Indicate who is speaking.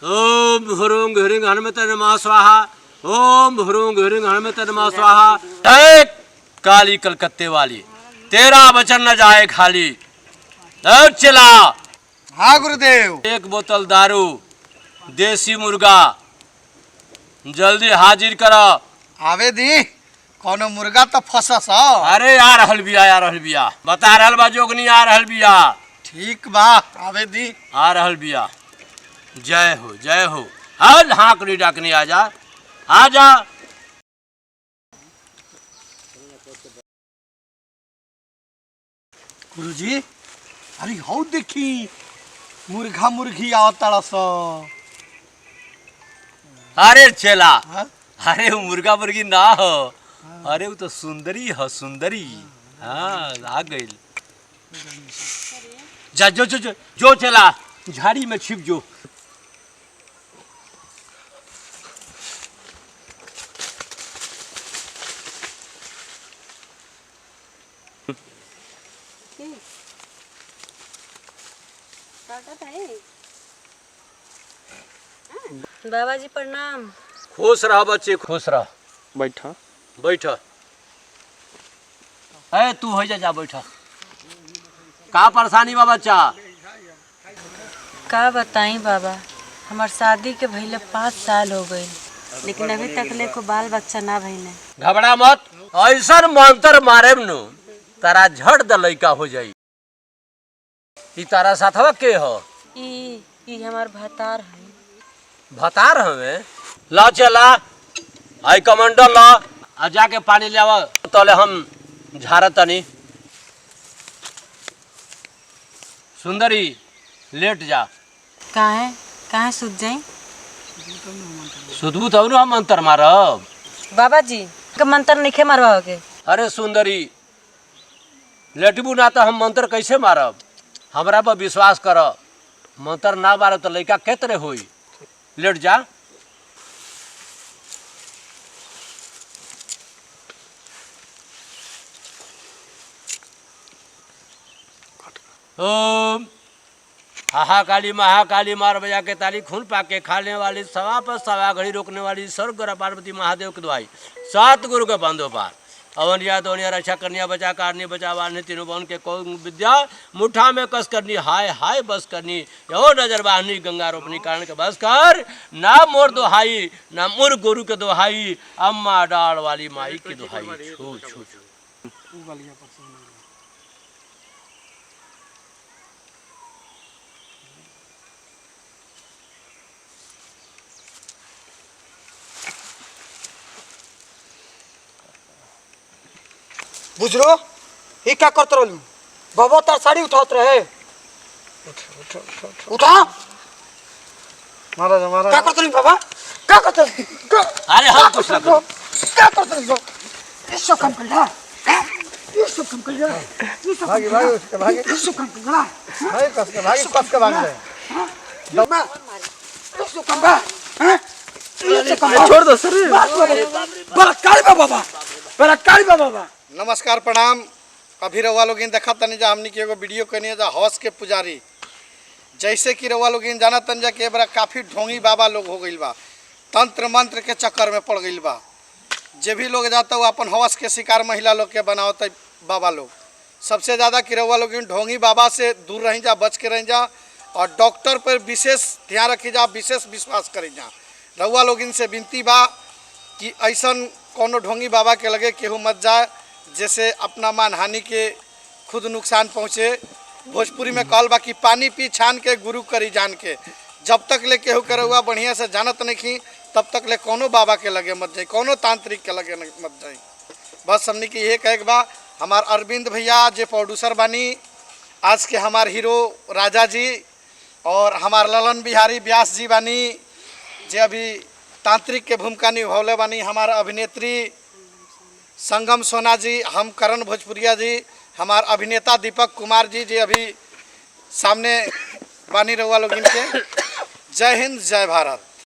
Speaker 1: ओम ह्रूंग ह्रींग हनुमते नमः स्वाहा। ओम ह्रूंग ह्रींग हनुमते नमः स्वाहा। जय काली कलकत्ते वाली, तेरा वचन न जाए खाली। चला।
Speaker 2: हाँ गुरुदेव।
Speaker 1: एक बोतल दारू, देसी मुर्गा जल्दी हाजिर करो।
Speaker 2: आवे दी कोनो मुर्गा तो फंसस।
Speaker 1: अरे आ रहल बिया बता रहल बा जोगनी आ रहल बिया।
Speaker 2: ठीक बा आवे दी।
Speaker 1: आ रहल बिया। जय हो जय हो। हल हाँकनी डाकनी आजा आजा।
Speaker 2: गुरुजी अरे हौ देखी मुर्गा मुर्गी आवताड़ा स।
Speaker 1: अरे चला,
Speaker 2: हाँ?
Speaker 1: अरे वो मुर्गा मुर्गी ना हो, अरे वो तो सुंदरी हो सुंदरी। हाँ आ गई। जा जो जो जो जो चला झाड़ी में छिप जो।
Speaker 3: बाबा जी प्रणाम।
Speaker 1: खुश रह बच्चे खुश रह।
Speaker 4: बैठा
Speaker 1: बैठ। अरे तू हो जा बैठ। का परेशानी बा बच्चा?
Speaker 3: का बताई बाबा, हमार शादी के भइले 5 साल हो गए, लेकिन अभी तक ले को बाल बच्चा ना भइले।
Speaker 1: घबरा मत, ऐसा मंत्र मारे नु तारा झट द लइका हो जाई। ई तारा साथवा के हो?
Speaker 3: ई हमार भतार है।
Speaker 1: भतार हमें ला चला आई कमांडर ला आ जाके पानी ले आवा तले हम झारतनी। सुंदरी लेट जा।
Speaker 3: काहे सुत जाई?
Speaker 1: सुधबू तब हम मंत्र मारब।
Speaker 3: बाबा जी का मंत्र नहीं मारवा के।
Speaker 1: अरे सुंदरी लेटबू ना तो हम मंत्र कैसे मारब? हमरा पर विश्वास कर, मंत्र ना मारब तो लड़का के तरह होई। लेट जा। ओम हाहाकाली महाकाली मार बजा के ताली खून पाके खाने वाली सवा पर सवा घड़ी रोकने वाली स्वर्ग पार्वती महादेव की दुआई 7 गुरु के बंदो पार अवनिया दोनिया रक्षा करनिया बचा कारनी बचा वारनी तीनों बहन के कौन विद्या मुठा में कस करनी हाय हाय बस करनी यो नजर बाहनी गंगा रोपनी कारण के बस कर। ना मोर दोहाई ना मोर गुरु के दोहाई, अम्मा डाल वाली माई की दोहाई। छू छू छू।
Speaker 2: बुझलो ये क्या करते रहलू? बाबा तार साड़ी उठात रहे। उठा महाराज महाराज क्या करते रहलू बाबा? क्या करते
Speaker 1: अरे हम कुछ ना करो।
Speaker 2: क्या करते रहलू? ये सब काम कर रहा है, ये सब काम कर रहा है, ये सब भागी भागी उसके भागी, ये सब काम कर रहा है भाई कस के भागी कस के भाग रहे दमा ये सब काम बा हैं? ये सब काम छोड़ दो सर। बलात्कारी बाबा बलात्कारी बाबा। नमस्कार प्रणाम। अभी रवा लोग देखा तनी जा हमनी के एगो वीडियो कनी जा हौस के पुजारी। जैसे कि रवा लोग जाना तन जा के बड़ा काफ़ी ढोंगी बाबा लोग हो गई बा, तंत्र मंत्र के चक्कर में पड़ गई बा। जे भी लोग जाता वो अपन हौस के शिकार महिला लोग के बनावत बाबा लोग। सबसे ज़्यादा कि रवा लोग ढोंगी बाबा से दूर रही जा, बच के रही जा और डॉक्टर पर विशेष ध्यान रखी जा, विशेष विश्वास करी जा। रवा लोग इनसे विनती बा कि ऐसा कोनो ढोंगी बाबा के लगे केहू मत जाए जैसे अपना मानहानि के खुद नुकसान पहुँचे। भोजपुरी में कहल बा कि पानी पी छान के गुरु करी जान के। जब तक ले केहू के रउआ बढ़िया से जानत नहीं तब तक ले कोनो बाबा के लगे मत जाई, कोनो तांत्रिक के लगे मत जाई। बस हमने की ये कहे बा। हमार अरविंद भैया जे प्रोड्यूसर बानी, आज के हमार हीरो राजा जी और हमार ललन बिहारी व्यास जी बानी जे अभी तांत्रिक के भूमिका निभौले बानी। हमारा अभिनेत्री संगम सोना जी, हम करण भोजपुरिया जी, हमार अभिनेता दीपक कुमार जी जे अभी सामने बानी रहुआ लोग इनके। जय हिंद जय भारत।